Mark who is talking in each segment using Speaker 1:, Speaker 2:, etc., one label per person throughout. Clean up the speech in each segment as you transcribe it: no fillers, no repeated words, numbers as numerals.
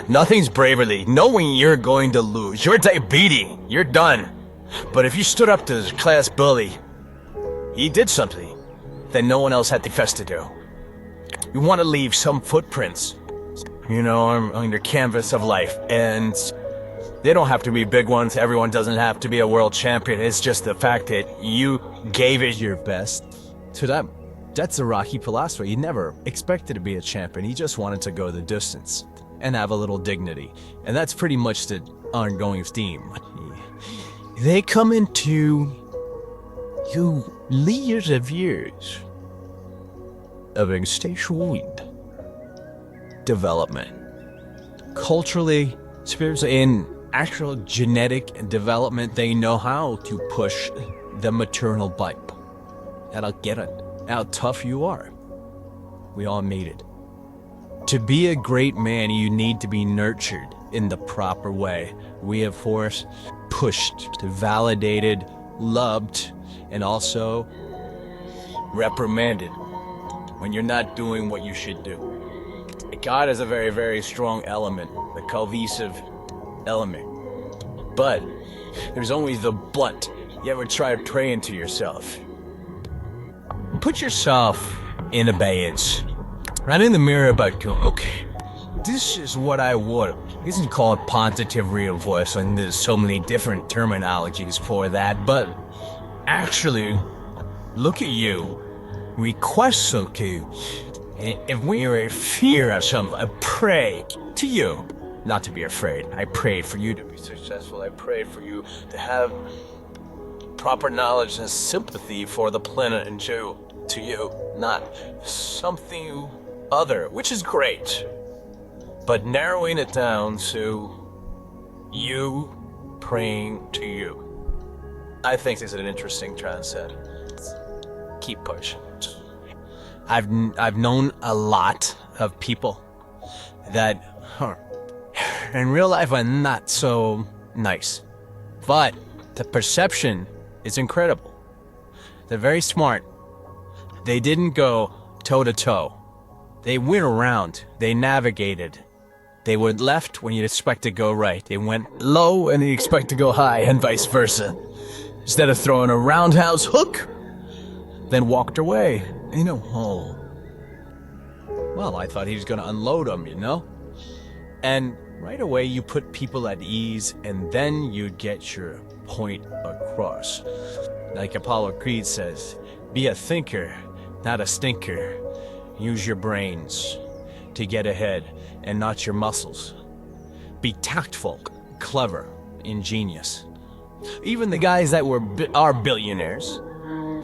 Speaker 1: Nothing's bravery. Knowing you're going to lose. You're diabetes. You're done. But if you stood up to this class bully, he did something that no one else had the guts to do. You want to leave some footprints, on your canvas of life. And they don't have to be big ones. Everyone doesn't have to be a world champion. It's just the fact that you gave it your best to them. That's a Rocky philosophy. He never expected to be a champion. He just wanted to go the distance and have a little dignity. And that's pretty much the ongoing theme. They come into you years of years of instinctual development. Culturally, spiritually, in actual genetic development, they know how to push the maternal bump. That'll get it. How tough you are. We all made it. To be a great man, you need to be nurtured in the proper way. Reinforced, pushed, validated, loved, and also reprimanded when you're not doing what you should do. God is a very, very strong element, a cohesive element. But there's always the blunt. You ever try praying to yourself? Put yourself in abeyance. Right in the mirror about going, okay, this is what I would. This is called positive reinforcement. There's so many different terminologies for that, but actually, look at you. Request something. If we are in fear of something, I pray to you not to be afraid. I pray for you to be successful. I pray for you to have proper knowledge and sympathy for the planet and to you, not something other, which is great. But narrowing it down to you praying to you. I think this is an interesting transcend. Keep pushing. I've known a lot of people that in real life are not so nice. But the perception is incredible. They're very smart. They didn't go toe to toe. They went around. They navigated. They went left when you'd expect to go right. They went low and you expect to go high, and vice versa. Instead of throwing a roundhouse hook, then walked away. Oh. Well, I thought he was going to unload them, And right away you put people at ease, and then you get your point across. Like Apollo Creed says, be a thinker, not a stinker. Use your brains to get ahead and not your muscles. Be tactful, clever, ingenious. Even the guys that are billionaires,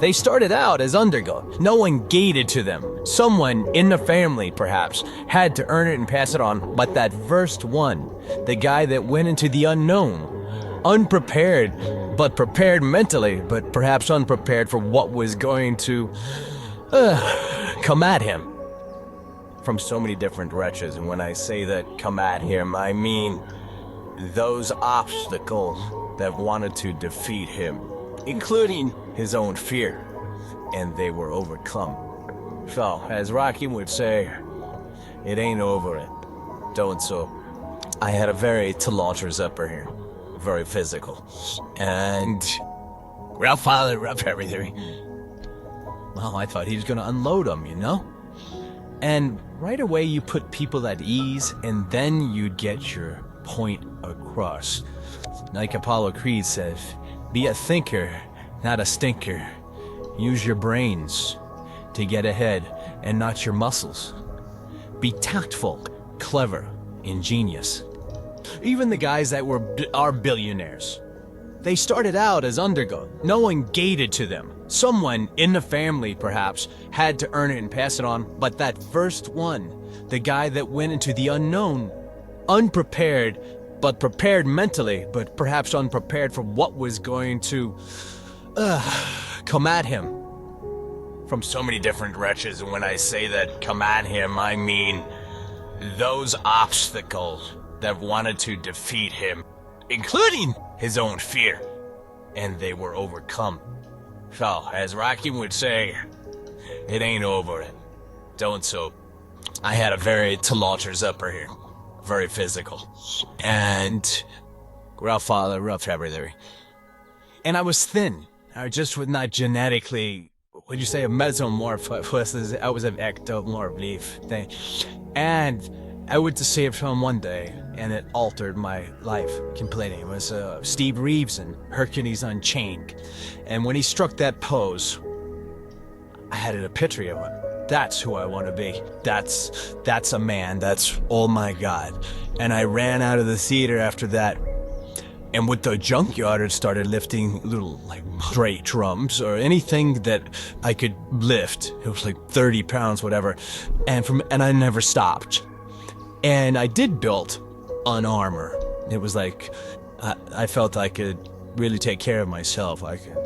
Speaker 1: they started out as underdogs. No one gated to them. Someone in the family, perhaps, had to earn it and pass it on. But that first one, the guy that went into the unknown, unprepared, but prepared mentally, but perhaps unprepared for what was going to come at him from so many different directions. And when I say that come at him, I mean those obstacles that wanted to defeat him, including his own fear, and they were overcome. So, as Rocky would say, it ain't over it. Don't so. I had a very tumultuous upper here, very physical, and rough father, rough everything. Well, I thought he was gonna unload them, And right away you put people at ease, and then you'd get your point across. Like Apollo Creed says, be a thinker, not a stinker. Use your brains to get ahead and not your muscles. Be tactful, clever, ingenious. Even the guys that are billionaires, they started out as underdogs. No one gated to them. Someone in the family, perhaps, had to earn it and pass it on. But that first one, the guy that went into the unknown, unprepared, but prepared mentally, but perhaps unprepared for what was going to come at him from so many different directions. And when I say that come at him, I mean those obstacles that wanted to defeat him, including his own fear, and they were overcome. So, as Rocky would say, it ain't over it. Don't so. I had a very tumultuous upper here. very physical. And rough everything. And I was thin. I just was not genetically, would you say, a mesomorph? I was an ectomorph thing. And I went to see a film one day, and it altered my life completely. It was Steve Reeves in Hercules Unchained. And when he struck that pose, I had an epiphany of it. That's who I want to be. That's a man. That's, oh my God. And I ran out of the theater after that. And with the junkyard, I started lifting little, like, straight drums or anything that I could lift. It was like 30 pounds, whatever. And I never stopped. And I did build an armor. It was like, I felt I could really take care of myself. I could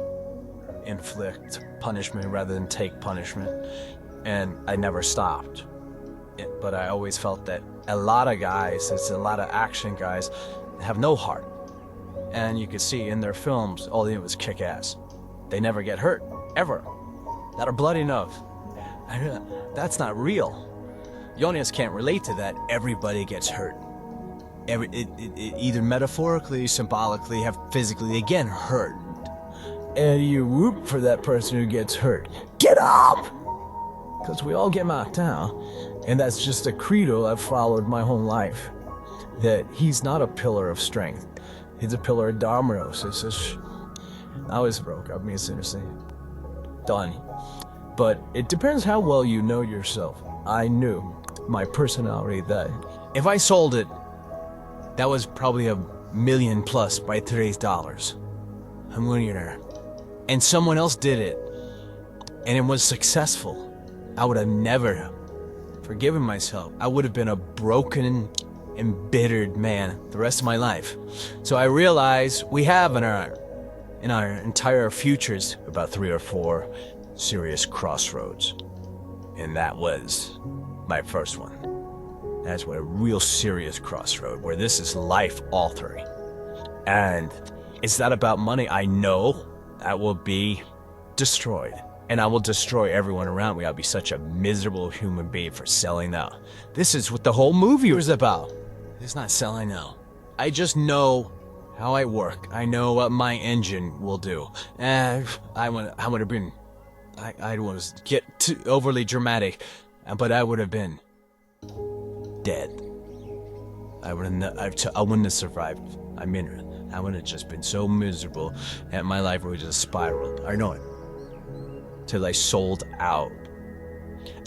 Speaker 1: inflict punishment rather than take punishment. And I never stopped. But I always felt that a lot of guys, it's a lot of action guys, have no heart. And you could see in their films, all they do was kick ass. They never get hurt, ever. That are bloody enough. That's not real. You only just can't relate to that. Everybody gets hurt. Either metaphorically, symbolically, physically, they get hurt. And you root for that person who gets hurt. Get up! Because we all get knocked down. And that's just a credo I've followed my whole life. That he's not a pillar of strength. He's a pillar of dominoes. It's just, I was broke. I mean, seriously. Done. But it depends how well you know yourself. I knew my personality that if I sold it, that was probably $1 million plus by today's dollars. I'm a millionaire. And someone else did it, and it was successful. I would have never forgiven myself. I would have been a broken, embittered man the rest of my life. So I realize we have in our entire futures about 3 or 4 serious crossroads. And that was my first one. That's what a real serious crossroad, where this is life altering. And it's not about money. I know I will be destroyed. And I will destroy everyone around me. I'll be such a miserable human being for selling out. This is what the whole movie was about. It's not selling out. I just know how I work. I know what my engine will do. I would have been, I don't want to get too overly dramatic, but I would have been dead. I wouldn't have survived. I mean, I would have just been so miserable, and my life would have just spiraled. I know it. Till I sold out.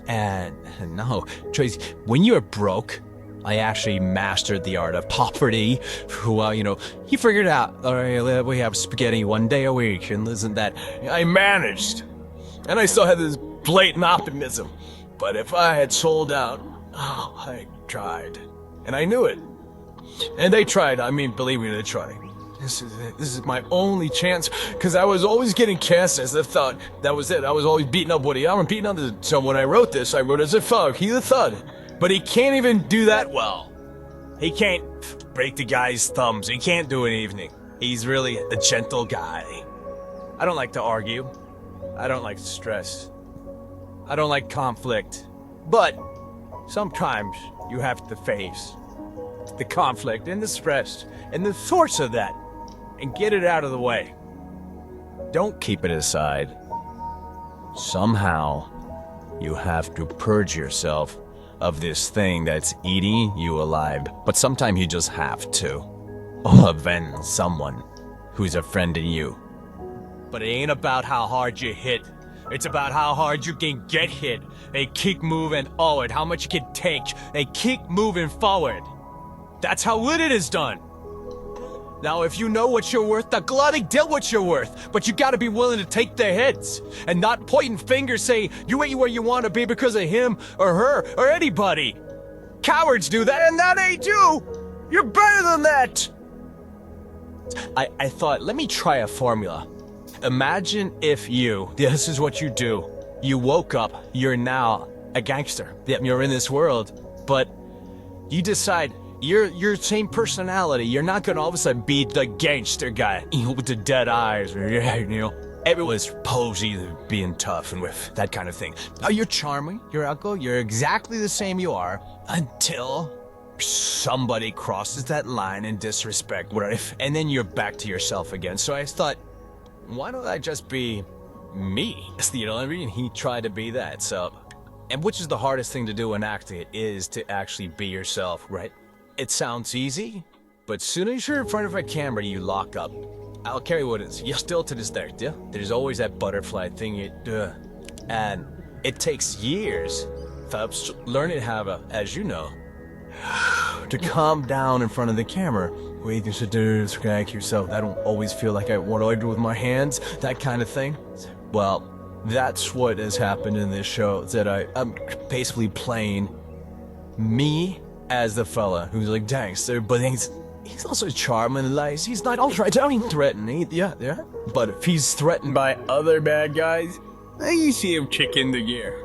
Speaker 1: And no, Tracy, when you're broke, I actually mastered the art of poverty. Well, he figured out, all right, we have spaghetti 1 day a week, and isn't that, I managed. And I still had this blatant optimism. But if I had sold out, I tried. And I knew it. And they tried. I mean, believe me, they tried. This is my only chance, because I was always getting cast as the thug. That was it. I was always beating up Woody Allen, beating up so when I wrote this, I wrote as a thug. He's a thug. But he can't even do that well. He can't break the guy's thumbs. He can't do anything. He's really a gentle guy. I don't like to argue. I don't like stress. I don't like conflict. But sometimes you have to face the conflict and the stress and the source of that and get it out of the way. Don't keep it aside. Somehow you have to purge yourself of this thing that's eating you alive. But sometimes you just have to avenge someone who's a friend of you. But it ain't about how hard you hit. It's about how hard you can get hit. They keep moving forward. How much you can take. They keep moving forward. That's how it is done. Now, if you know what you're worth, the gladly deal what you're worth. But you gotta be willing to take their hits and not pointing fingers saying you ain't where you want to be because of him or her or anybody. Cowards do that, and that ain't you. You're better than that. I thought, let me try a formula. Imagine if this is what you do. You woke up, you're now a gangster. You're in this world, but you decide your same personality. You're not gonna all of a sudden be the gangster guy, with the dead eyes, Everyone's posy, being tough and with that kind of thing. Oh, you're charming, you're uncle, you're exactly the same you are, until somebody crosses that line in disrespect, and then you're back to yourself again. So I thought, why don't I just be me? You know what I mean? He tried to be that. So, and which is the hardest thing to do in acting, is to actually be yourself, right? It sounds easy, but soon as you're in front of a camera, you lock up. I'll carry what it is. You're still to this day, yeah? There's always that butterfly thing, and it takes years of learning how to, as you know, to calm down in front of the camera. Wait, you should do yourself. I don't always feel like I want to do with my hands, that kind of thing. Well, that's what has happened in this show, that I'm basically playing me as the fella who's like gangster, but he's also charming, like, he's not threatening, yeah. But if he's threatened by other bad guys, you see him kick into gear.